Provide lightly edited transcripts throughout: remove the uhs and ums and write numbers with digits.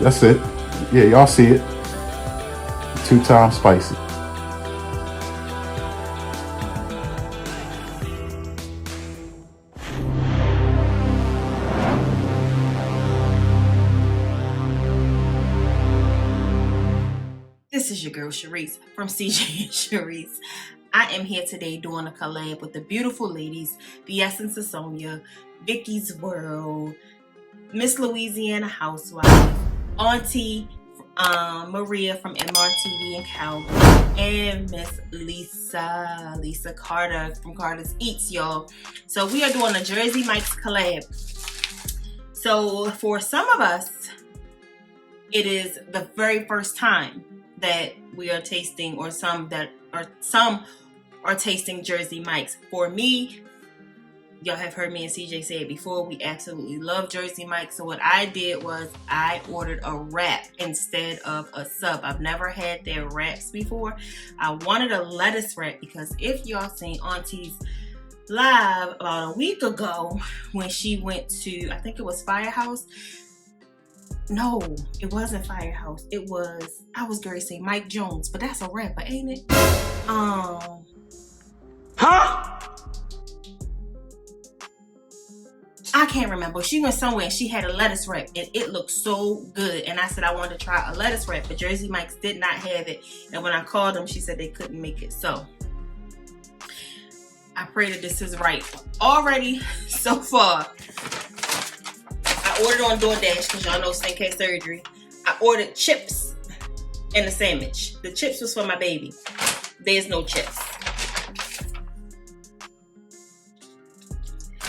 That's it. Yeah, y'all see it. 2 times spicy. This is your girl Sharice from CJ and Sharice. I am here today doing a collab with the beautiful ladies, the Essence of Sonia, Vicky's World, Miss Louisiana Housewife, Auntie Maria from MRTV and Calgary, and Miss Lisa Carter from Carter's Eats, y'all. So we are doing a Jersey Mike's collab. So for some of us, it is the very first time that we are tasting, or some are tasting Jersey Mike's. For me, y'all have heard me and CJ say it before, we absolutely love Jersey Mike's. So what I did was I ordered a wrap instead of a sub. I've never had their wraps before. I wanted a lettuce wrap because if y'all seen Auntie's live about a week ago when she went to, I think it was Firehouse. No, it wasn't Firehouse. It was, I was going to say Mike Jones, but that's a rapper, ain't it? Huh? I can't remember. She went somewhere and she had a lettuce wrap and it looked so good. And I said I wanted to try a lettuce wrap, but Jersey Mike's did not have it. And when I called them, she said they couldn't make it. So I pray that this is right. Already, so far, I ordered on DoorDash because y'all know sink case surgery. I ordered chips and a sandwich. The chips was for my baby. There's no chips.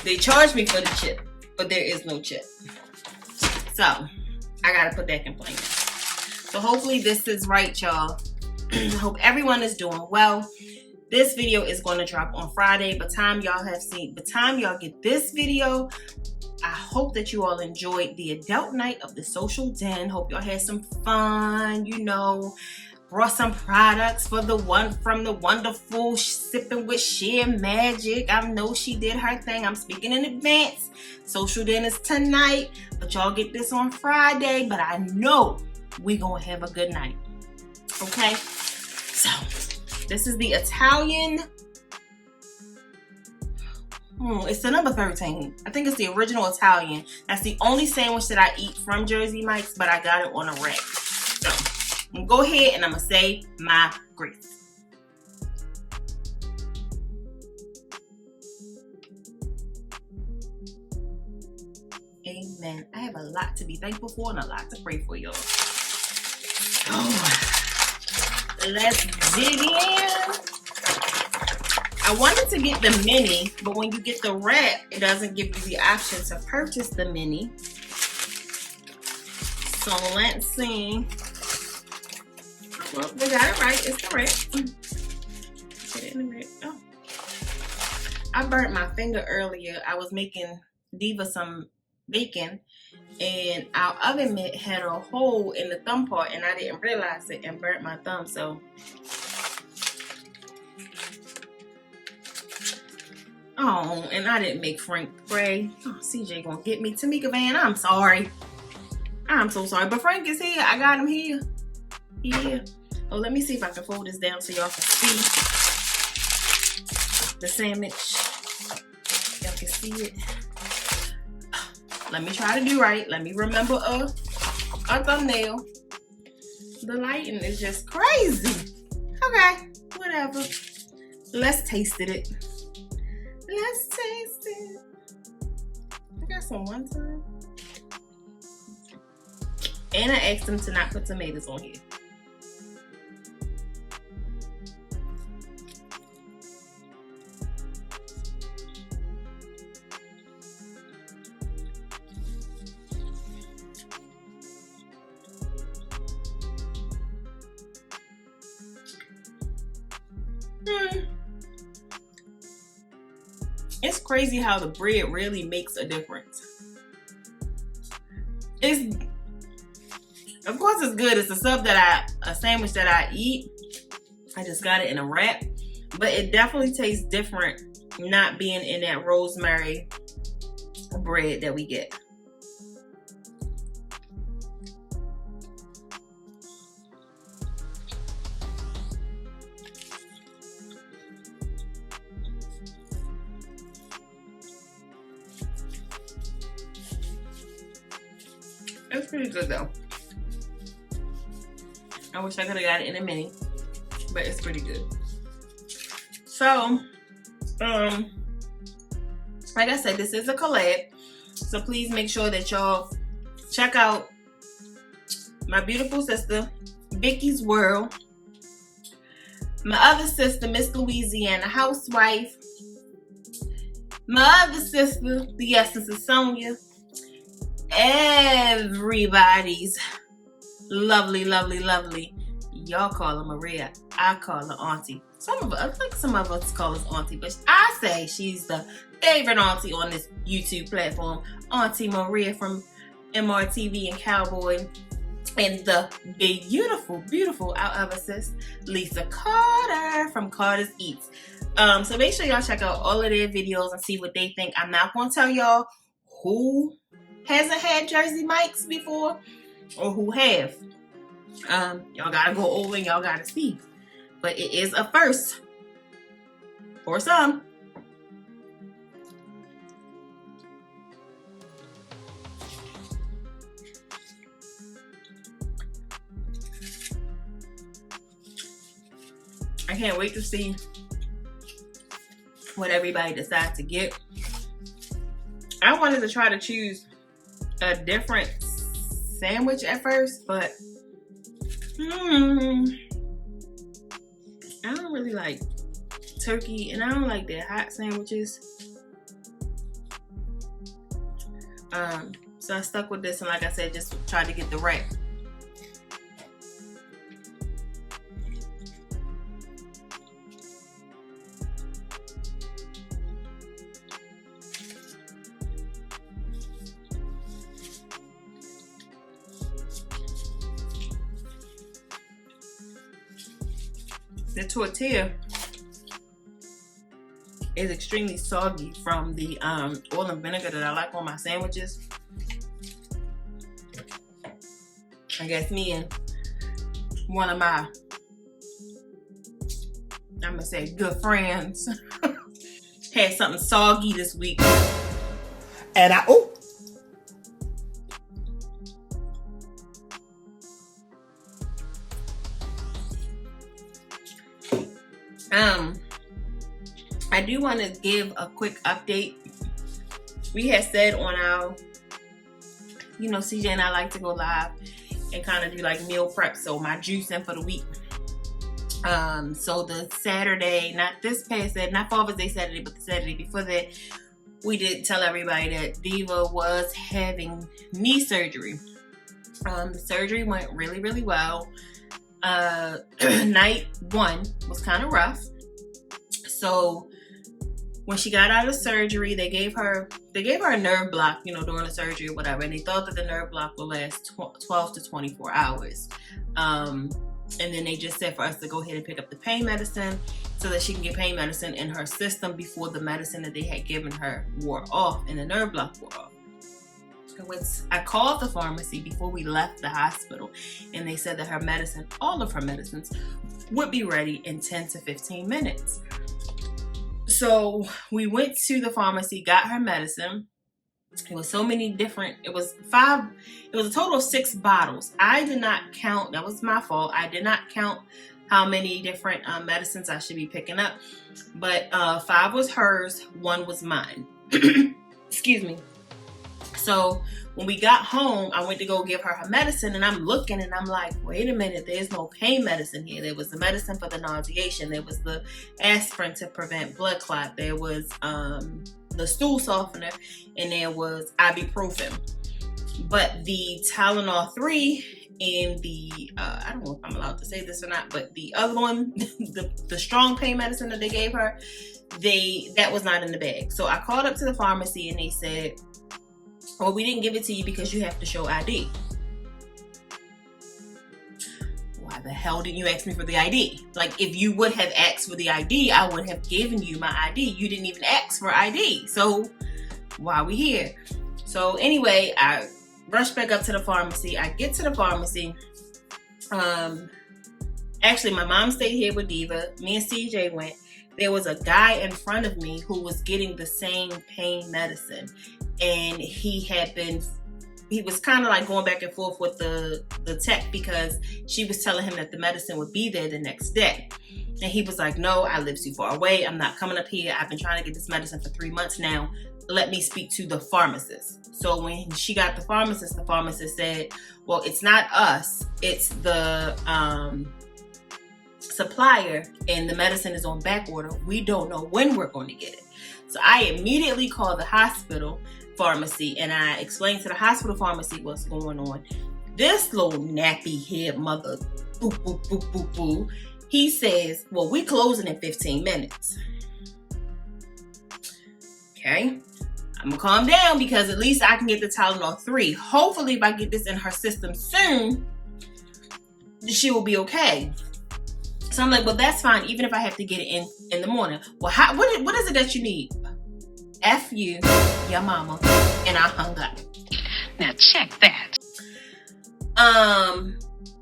They charged me for the chip, but there is no chip. So I gotta put that complaint in. So hopefully this is right, y'all. Hope everyone is doing well. This video is going to drop on Friday. By the time y'all get this video, I hope that you all enjoyed the adult night of the social den. Hope y'all had some fun, you know, brought some products for from the wonderful Sipping with Sheer Magic. I know she did her thing. I'm speaking in advance. Social den is tonight, but y'all get this on Friday. But I know we gonna have a good night. Okay, so this is the Italian. It's the number 13. I think it's the original Italian. That's the only sandwich that I eat from Jersey Mike's, but I got it on a wrap. So I'm gonna go ahead and I'm gonna say my grace. Amen. I have a lot to be thankful for and a lot to pray for, y'all. So let's dig in. I wanted to get the mini, but when you get the wrap, it doesn't give you the option to purchase the mini. So let's see. Well, they got it right. It's correct. Put it in the wrap. Oh. I burnt my finger earlier. I was making Diva some bacon, and our oven mitt had a hole in the thumb part, and I didn't realize it and burnt my thumb. So oh, and I didn't make Frank pray. Oh, CJ gonna get me. Tamika Van, I'm sorry. I'm so sorry. But Frank is here. I got him here. Yeah. Oh, let me see if I can fold this down so y'all can see the sandwich. Y'all can see it. Let me try to do right. Let me remember a thumbnail. The lighting is just crazy. Okay, whatever. Let's taste it. Let's taste it. I got some one time. And I asked them to not put tomatoes on here. It's crazy how the bread really makes a difference. Of course it's good. It's a sandwich that I eat. I just got it in a wrap. But it definitely tastes different not being in that rosemary bread that we get. It's pretty good though. I wish I could have got it in a mini, but it's pretty good. So, like I said, this is a collab. So please make sure that y'all check out my beautiful sister, Vicky's World. My other sister, Miss Louisiana Housewife. My other sister, the Essence of Sonia. Everybody's lovely, lovely, lovely. Y'all call her Maria. I call her Auntie. I think some of us call her Auntie, but I say she's the favorite auntie on this YouTube platform. Auntie Maria from MRTV and Cowboy. And the beautiful, beautiful our other sis, Lisa Carter from Carter's Eats. So make sure y'all check out all of their videos and see what they think. I'm not going to tell y'all who hasn't had Jersey Mike's before or who have. Y'all gotta go over and y'all gotta see. But it is a first for some. I can't wait to see what everybody decides to get. I wanted to try to choose a different sandwich at first, but I don't really like turkey, and I don't like their hot sandwiches. So I stuck with this, and like I said, just tried to get the wrap. The tortilla is extremely soggy from the oil and vinegar that I like on my sandwiches. I guess me and one of my, I'm gonna say, good friends had something soggy this week. And I do want to give a quick update. We had said on our, CJ and I like to go live and kind of do like meal prep, so my juicing for the week. So the Saturday, not Father's Day Saturday, but the Saturday before that, we did tell everybody that Diva was having knee surgery. The surgery went really, really well. Night one was kind of rough. So when she got out of surgery, they gave her a nerve block, during the surgery or whatever, and they thought that the nerve block would last 12 to 24 hours. And then they just said for us to go ahead and pick up the pain medicine so that she can get pain medicine in her system before the medicine that they had given her wore off and the nerve block wore off. I called the pharmacy before we left the hospital, and they said that all of her medicines would be ready in 10 to 15 minutes. So we went to the pharmacy, got her medicine. It was so many different, it was a total of 6 bottles. I did not count, that was my fault. I did not count how many different medicines I should be picking up. But 5 was hers, 1 was mine. Excuse me. So when we got home, I went to go give her medicine, and I'm looking and I'm like, wait a minute, there's no pain medicine here. There was the medicine for the nauseation. There was the aspirin to prevent blood clot. There was the stool softener, and there was ibuprofen. But the Tylenol 3 and the, I don't know if I'm allowed to say this or not, but the other one, the strong pain medicine that they gave her, that was not in the bag. So I called up to the pharmacy, and they said, well, we didn't give it to you because you have to show ID. Why the hell didn't you ask me for the ID? Like, if you would have asked for the ID, I would have given you my ID. You didn't even ask for ID. So why are we here? So anyway, I rushed back up to the pharmacy. I get to the pharmacy. Actually, my mom stayed here with Diva. Me and CJ went. There was a guy in front of me who was getting the same pain medicine. And he had been was kind of like going back and forth with the tech, because she was telling him that the medicine would be there the next day. And he was like, no, I live too far away. I'm not coming up here. I've been trying to get this medicine for 3 months now. Let me speak to the pharmacist. So when she got the pharmacist said, well, it's not us. It's the supplier, and the medicine is on back order. We don't know when we're going to get it. So I immediately called the hospital pharmacy, and I explained to the hospital pharmacy what's going on. This little nappy head mother, boo, boo, boo, boo, boo, he says, well, we closing in 15 minutes. Okay. I'm gonna calm down, because at least I can get the Tylenol 3. Hopefully, if I get this in her system soon, she will be okay. So I'm like, well, that's fine, even if I have to get it in the morning. Well, what is it that you need? F you, your mama. And I hung up. Now check that.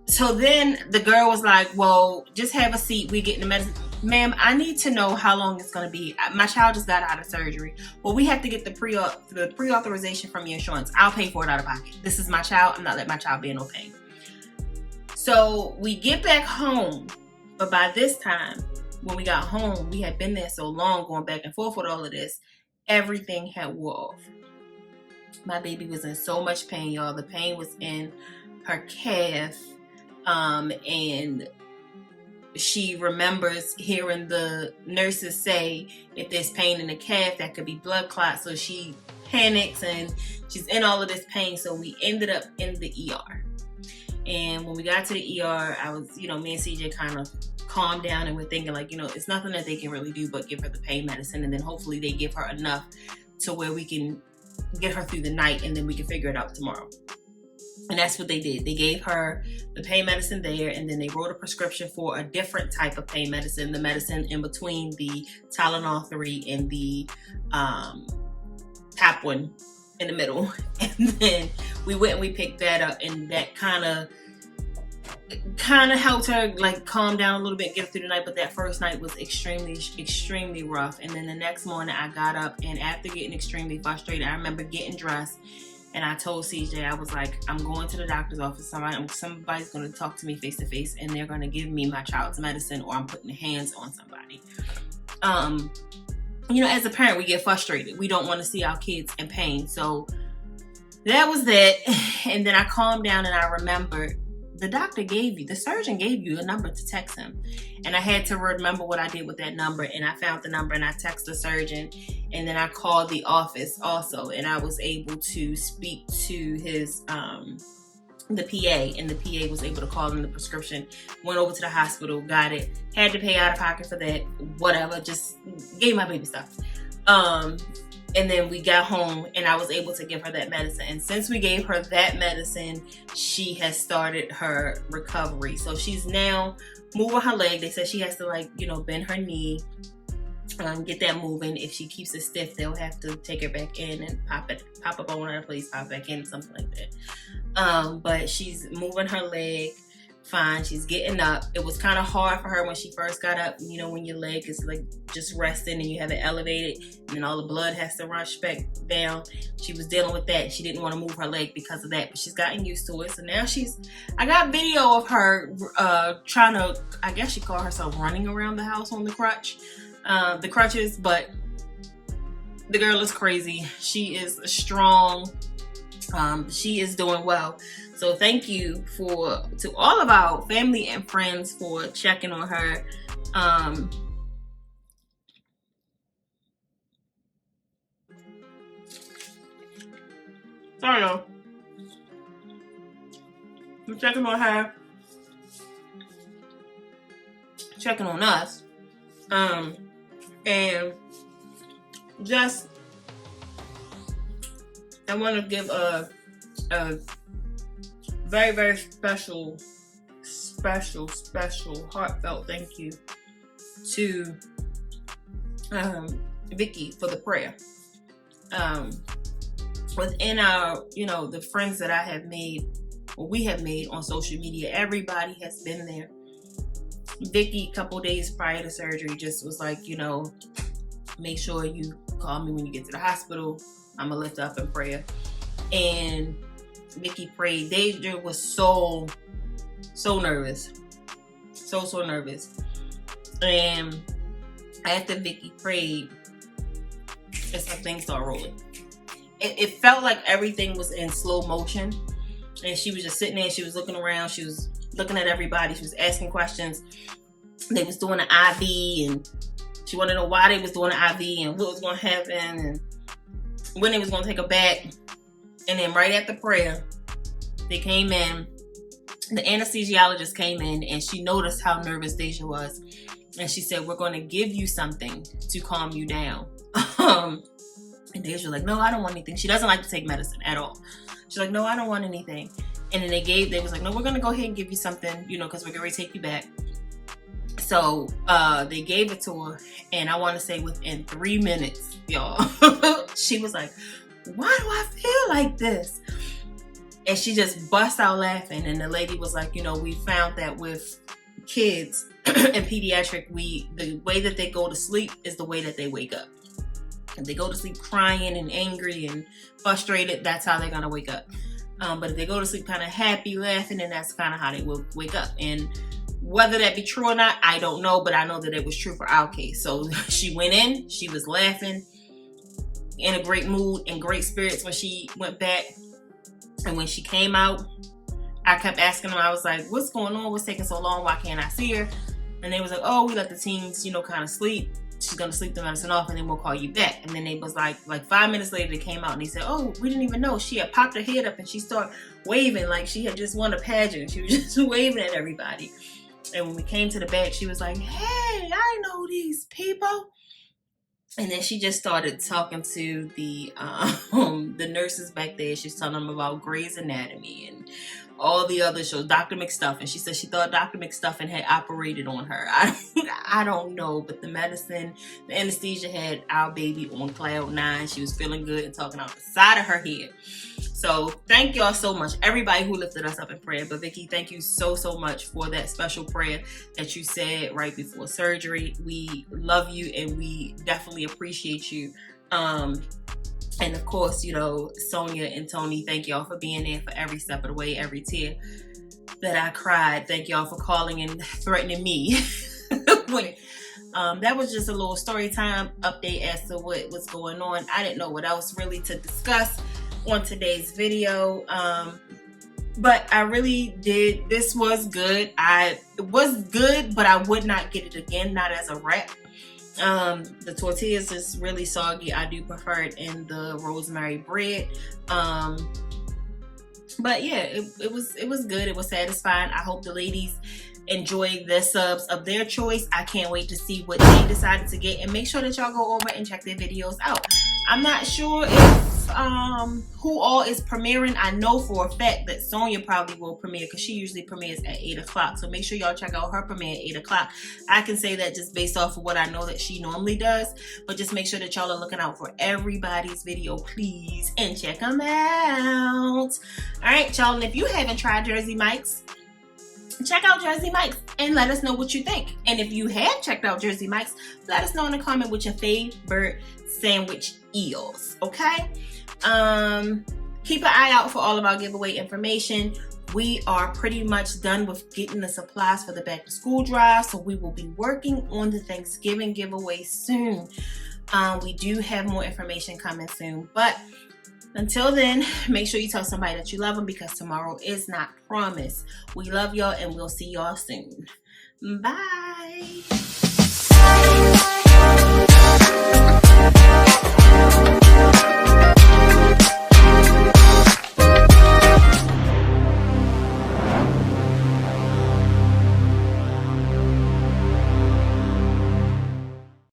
So then the girl was like, well, just have a seat. We getting the medicine. Ma'am, I need to know how long it's going to be. My child just got out of surgery. Well, we have to get the pre-authorization from your insurance. I'll pay for it out of pocket. This is my child. I'm not letting my child be in no pain. So we get back home. But by this time, when we got home, we had been there so long, going back and forth with all of this, everything had wore off. My baby was in so much pain, y'all. The pain was in her calf. And she remembers hearing the nurses say, if there's pain in the calf, that could be blood clot. So she panics and she's in all of this pain. So we ended up in the ER. And when we got to the ER, I was, me and CJ kind of calmed down, and we're thinking like, it's nothing that they can really do but give her the pain medicine. And then hopefully they give her enough to where we can get her through the night, and then we can figure it out tomorrow. And that's what they did. They gave her the pain medicine there, and then they wrote a prescription for a different type of pain medicine, the medicine in between the Tylenol 3 and the top one in the middle. And then we went and we picked that up, and that kind of helped her like calm down a little bit, get her through the night. But that first night was extremely rough. And then the next morning I got up, and after getting extremely frustrated, I remember getting dressed, and I told CJ, I was like, I'm going to the doctor's office. Somebody's going to talk to me face to face, and they're going to give me my child's medicine, or I'm putting hands on somebody. As a parent, we get frustrated. We don't want to see our kids in pain. So that was that. And then I calmed down, and I remembered the surgeon gave you a number to text him. And I had to remember what I did with that number. And I found the number, and I texted the surgeon. And then I called the office also. And I was able to speak to his, the PA. And the PA was able to call in the prescription. Went over to the hospital, got it. Had to pay out of pocket for that. Whatever. Just gave my baby stuff. And then we got home, and I was able to give her that medicine. And since we gave her that medicine, she has started her recovery. So she's now moving her leg. They said she has to bend her knee, get that moving. If she keeps it stiff, they'll have to take her back in and pop up on another place, pop back in, something like that. But she's moving her leg fine. She's getting up. It was kind of hard for her when she first got up. When your leg is like just resting and you have it elevated, and then all the blood has to rush back down. She was dealing with that. She didn't want to move her leg because of that, but she's gotten used to it. So now I got video of her trying to, I guess she called herself running around the house on the crutches, but the girl is crazy. She is strong. She is doing well. So thank you to all of our family and friends for checking on her. Sorry, y'all. I'm checking on her, checking on us, and just I want to give a very, very special, heartfelt thank you to Vicky for the prayer. Within our, the friends that I have made, or we have made on social media, everybody has been there. Vicky, a couple days prior to surgery, just was like, make sure you call me when you get to the hospital. I'm gonna lift up in prayer. And Vicky prayed, Deja was so nervous. So nervous. And after Vicky prayed, it's like things started rolling. It felt like everything was in slow motion. And she was just sitting there. She was looking around. She was looking at everybody. She was asking questions. They was doing an IV. And she wanted to know why they was doing an IV and what was going to happen. And when they was going to take her back. And then right after prayer, they came in. The anesthesiologist came in and she noticed how nervous Deja was. And she said, we're going to give you something to calm you down. And Deja was like, no, I don't want anything. She doesn't like to take medicine at all. She's like, no, I don't want anything. And then they was like, no, we're going to go ahead and give you something, you know, because we're going to take you back. So they gave it to her. And I want to say within 3 minutes, y'all, she was like, why do I feel like this? And she just bust out laughing. And the lady was like, you know, we found that with kids in pediatric, the way that they go to sleep is the way that they wake up. If they go to sleep crying and angry and frustrated, that's how they're going to wake up. But if they go to sleep kind of happy, laughing, then that's kind of how they will wake up. And whether that be true or not, I don't know. But I know that it was true for our case. So she went in. She was laughing, in a great mood and great spirits when she went back. And when she came out, I kept asking them. I was like, what's going on? What's taking so long? Why can't I see her? And they was like, oh, we let the teens, you know, kind of sleep. She's going to sleep the medicine off and then we'll call you back. And then they was like 5 minutes later, they came out and they said, oh, we didn't even know. She had popped her head up and she started waving like she had just won a pageant. She was just waving at everybody. And when we came to the back, she was like, hey, I know these people. And then she just started talking to the nurses back there. She's telling them about Grey's Anatomy and all the other shows, Dr. McStuffin. She said she thought Dr. McStuffin had operated on her. I don't know, but the medicine, the anesthesia had our baby on cloud 9. She was feeling good and talking out the side of her head. So thank y'all so much, everybody who lifted us up in prayer. But Vicky, thank you so much for that special prayer that you said right before surgery. We love you and we definitely appreciate you. And of course, you know, Sonia and Tony, thank y'all for being there for every step of the way, every tear that I cried. Thank y'all for calling and threatening me. That was just a little story time update as to what was going on. I didn't know what else really to discuss on today's video. But I really did. This was good. It was good, but I would not get it again, not as a wrap. The tortillas is really soggy. I do prefer it in the rosemary bread. But yeah, it was good. It was satisfying. I hope the ladies enjoy the subs of their choice. I can't wait to see what they decided to get, and make sure that y'all go over and check their videos out. I'm not sure if who all is premiering. I know for a fact that Sonia probably will premiere because she usually premieres at 8 o'clock. So make sure y'all check out her premiere at 8 o'clock. I can say that just based off of what I know that she normally does. But just make sure that y'all are looking out for everybody's video, please. And check them out. Alright, y'all. And if you haven't tried Jersey Mike's, check out Jersey Mike's and let us know what you think. And if you have checked out Jersey Mike's, let us know in the comment what your favorite sandwich is, okay? Keep an eye out for all of our giveaway information. We are pretty much done with getting the supplies for the back to school drive, so we will be working on the Thanksgiving giveaway soon. We do have more information coming soon, but until then, make sure you tell somebody that you love them, because tomorrow is not promised. We love y'all and we'll see y'all soon. Bye.